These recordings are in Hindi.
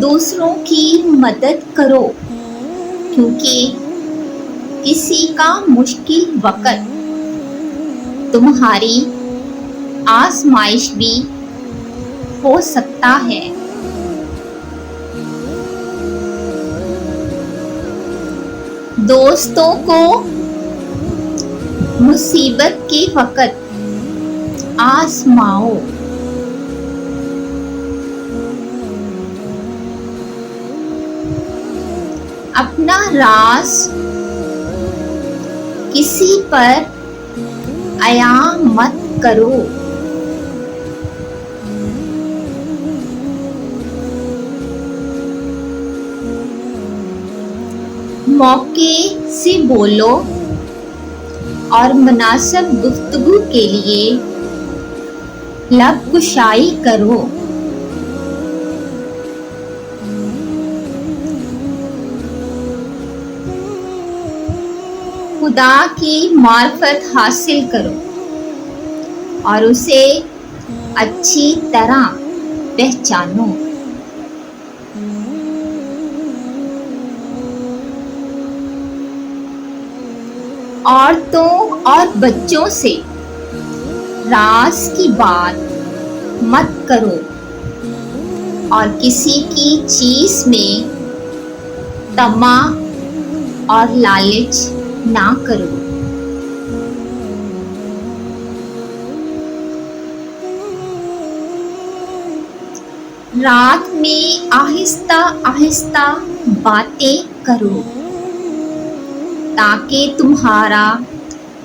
दूसरों की मदद करो, क्योंकि किसी का मुश्किल वक्त तुम्हारी आजमाइश भी हो सकता है। दोस्तों को मुसीबत के वक्त आजमाओ। अपना राज किसी पर अया मत करो। मौके से बोलो और मुनासिब गुफ्तगू के लिए लब कुशाई करो। खुदा की मार्फत हासिल करो और उसे अच्छी तरह पहचानो। औरतों और बच्चों से राज की बात मत करो और किसी की चीज में तमा और लालच ना करो। रात में आहिस्ता आहिस्ता बातें करो ताकि तुम्हारा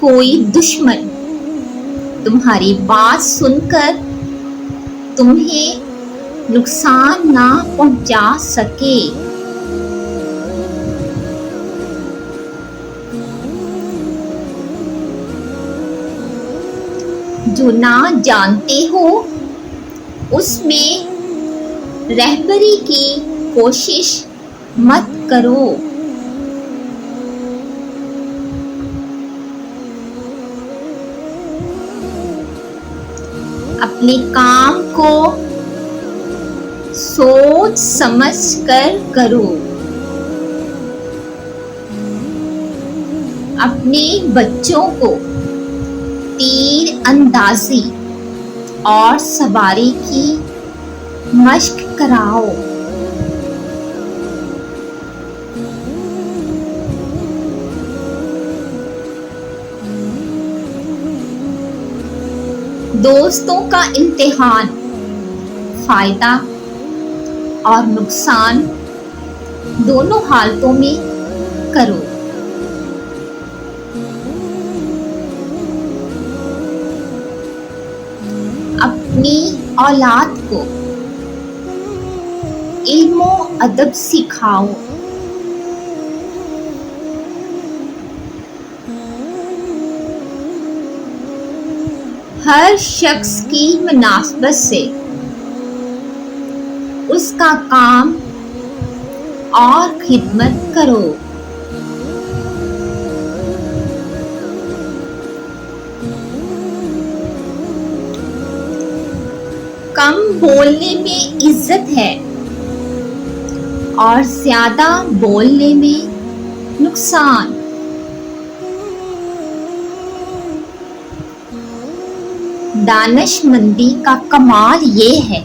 कोई दुश्मन तुम्हारी बात सुनकर तुम्हें नुकसान ना पहुंचा सके। जो ना जानते हो उसमें रहबरी की कोशिश मत करो। अपने काम को सोच समझ कर करो। अपने बच्चों को तीर अंदाजी और सवारी की मश्क कराओ। दोस्तों का इम्तिहान फायदा और नुकसान दोनों हालतों में करो। अपनी औलाद को इल्मो अदब सिखाओ। हर शख्स की मुनासबत से उसका काम और खिदमत करो। कम बोलने में इज्जत है और ज्यादा बोलने में नुकसान। दानिशमंदी का कमाल ये है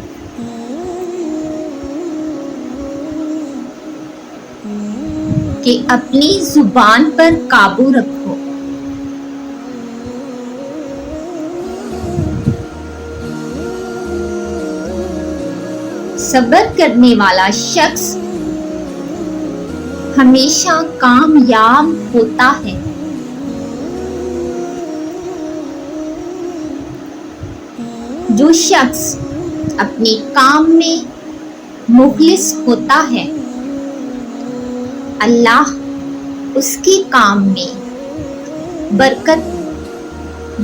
कि अपनी जुबान पर काबू रखो। सब्र करने वाला शख्स हमेशा कामयाब होता है। जो शख्स अपने काम में मुखलिस होता है अल्लाह उसके काम में बरकत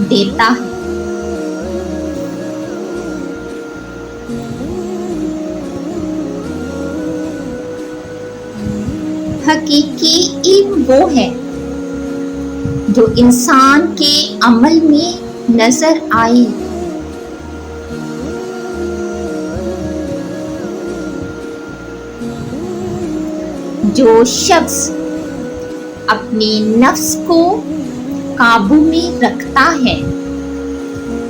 देता है। हकीकी इल्म वो है जो इंसान के अमल में नजर आए। जो शख्स अपने नफ्स को काबू में रखता है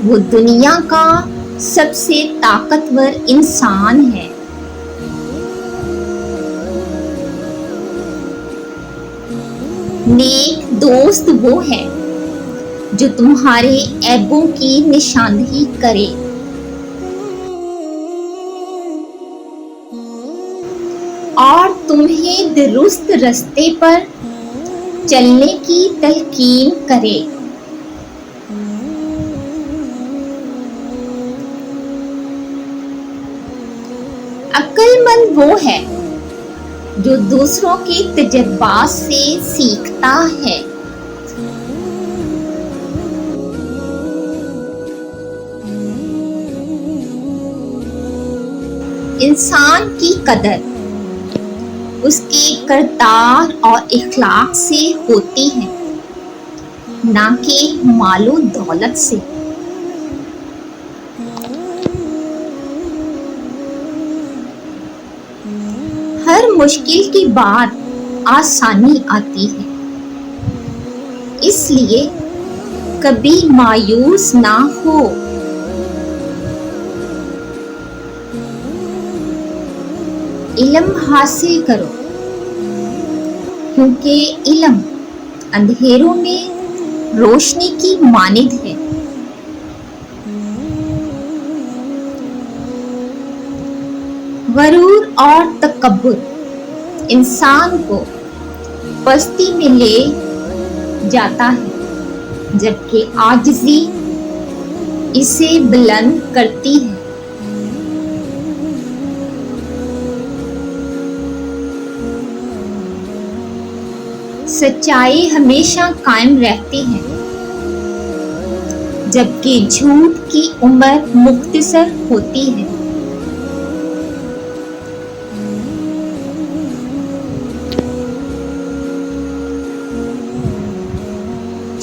वो दुनिया का सबसे ताकतवर इंसान है। नेक दोस्त वो है जो तुम्हारे ऐबों की निशानदेही करे और तुम्हें दुरुस्त रास्ते पर चलने की तलकीन करे। अक्लमंद वो है जो दूसरों के तजुर्बात से सीखता है। इंसान की कदर उसके किरदार और इखलाक से होती है, ना कि मालो दौलत से। हर मुश्किल के बाद आसानी आती है, इसलिए कभी मायूस ना हो। इल्म हासिल करो, क्योंकि इल्म अंधेरों में रोशनी की मानिद है। गरूर और तकब्बुर इंसान को पस्ती में ले जाता है, जबकि आजिज़ी इसे बुलंद करती है। सच्चाई हमेशा कायम रहती है, जबकि झूठ की उम्र मुख्तसर होती है।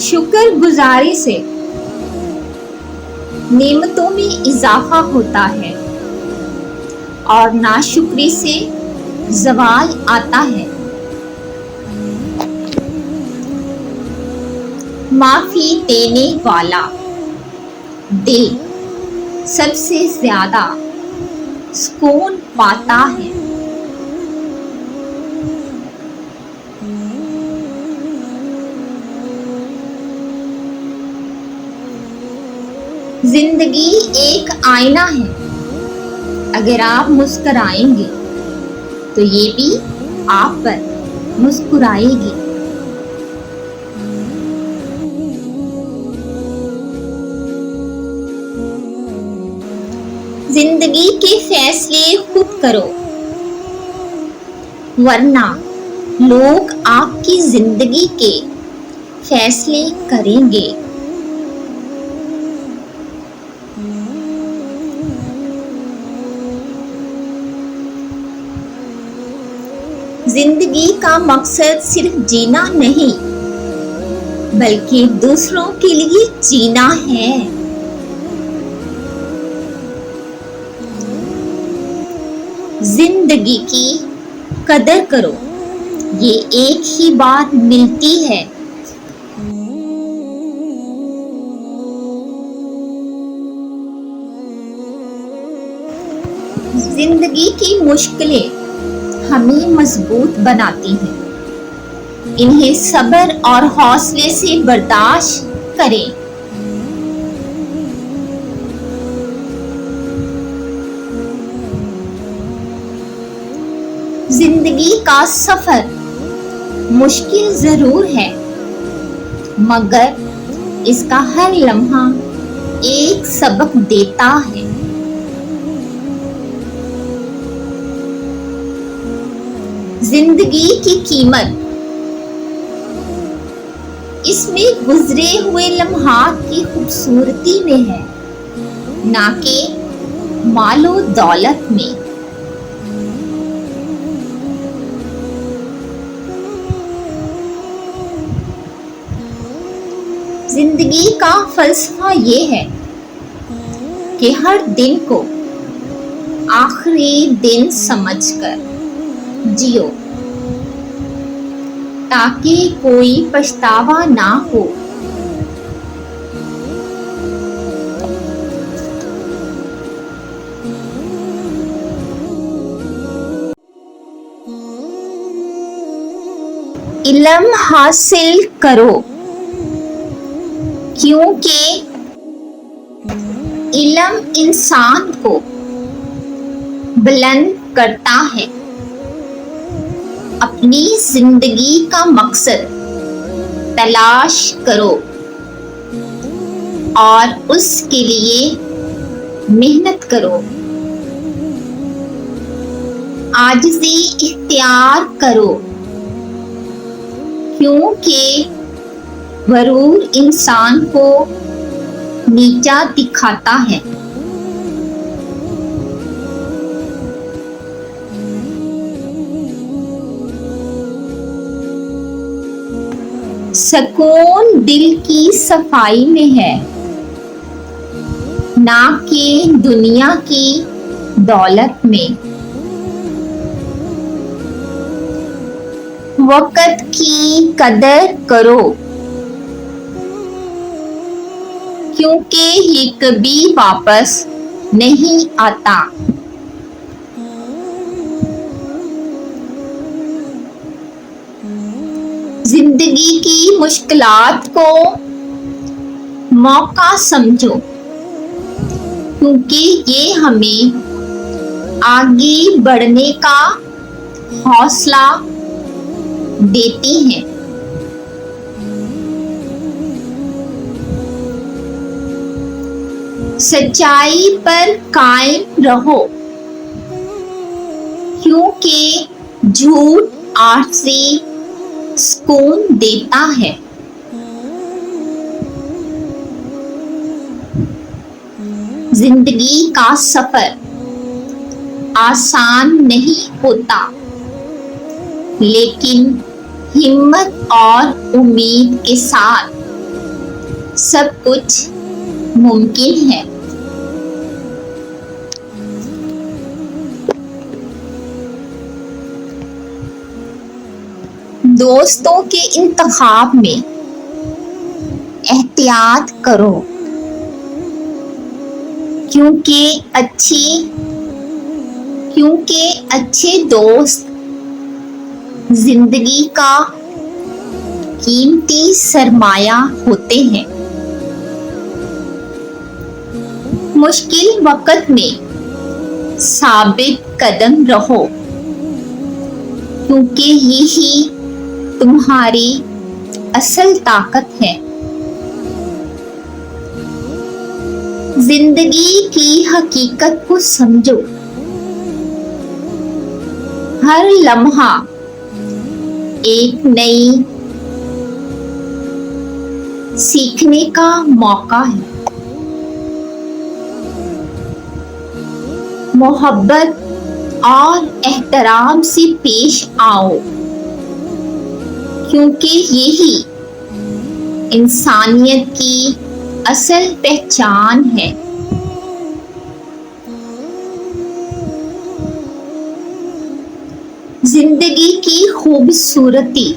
शुक्रगुजारी से नेमतों में इजाफा होता है और नाशुक्री से ज़वाल आता है। माफी देने वाला दिल सबसे ज्यादा सुकून पाता है। जिंदगी एक आईना है, अगर आप मुस्कुराएंगे तो ये भी आप पर मुस्कुराएगी। जिंदगी के फैसले खुद करो, वरना लोग आपकी जिंदगी के फैसले करेंगे। जिंदगी का मकसद सिर्फ जीना नहीं, बल्कि दूसरों के लिए जीना है। जिंदगी की कदर करो, ये एक ही बार मिलती है। जिंदगी की मुश्किलें हमें मजबूत बनाती हैं, इन्हें सब्र और हौसले से बर्दाश्त करें। जिंदगी का सफर मुश्किल जरूर है, मगर इसका हर लम्हा एक सबक देता है। जिंदगी की कीमत इसमें गुजरे हुए लम्हात की खूबसूरती में है, ना कि मालो दौलत में। जिंदगी का फलसफा ये है कि हर दिन को आखिरी दिन समझकर जियो। ताकि कोई पछतावा ना हो। इल्म हासिल करो, क्योंकि इल्म इंसान को बुलंद करता है। अपनी जिंदगी का मकसद तलाश करो और उसके लिए मेहनत करो। आजिज़ी इख्तियार करो, क्योंकि गरूर इंसान को नीचा दिखाता है। सुकून दिल की सफाई में है, ना कि दुनिया की दौलत में। वक़्त की कदर करो, क्योंकि ये कभी वापस नहीं आता। जिंदगी की मुश्किलात को मौका समझो, क्योंकि ये हमें आगे बढ़ने का हौसला देती हैं। सच्चाई पर कायम रहो, क्योंकि झूठ आरज़ी सुकून देता है। जिंदगी का सफर आसान नहीं होता, लेकिन हिम्मत और उम्मीद के साथ सब कुछ मुमकिन है। दोस्तों के इंतखाब में एहतियात करो, क्योंकि अच्छे दोस्त जिंदगी का कीमती सरमाया होते हैं। मुश्किल वक्त में साबित कदम रहो, क्योंकि यही तुम्हारी असल ताकत है। जिंदगी की हकीकत को समझो, हर लम्हा एक नई सीखने का मौका है। मोहब्बत और एहतराम से पेश आओ, क्योंकि यही इंसानियत की असल पहचान है। जिंदगी की खूबसूरती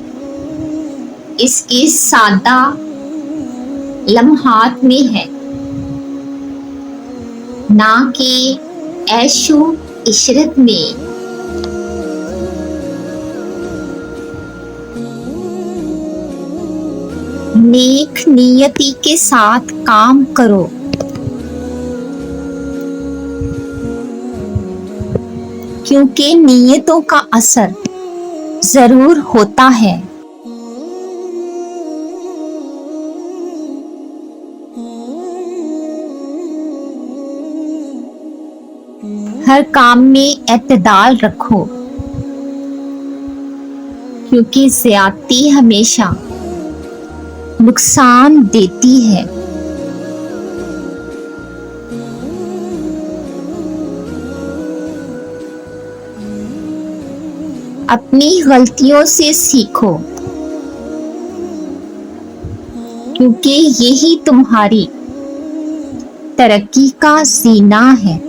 इसके सादा लम्हात में है, ना कि ऐशो इशरत में। नेक नियति के साथ काम करो, क्योंकि नियतों का असर जरूर होता है। हर काम में एतदाल रखो, क्योंकि ज़्यादती हमेशा नुकसान देती है। अपनी गलतियों से सीखो, क्योंकि यही तुम्हारी तरक्की का जीना है।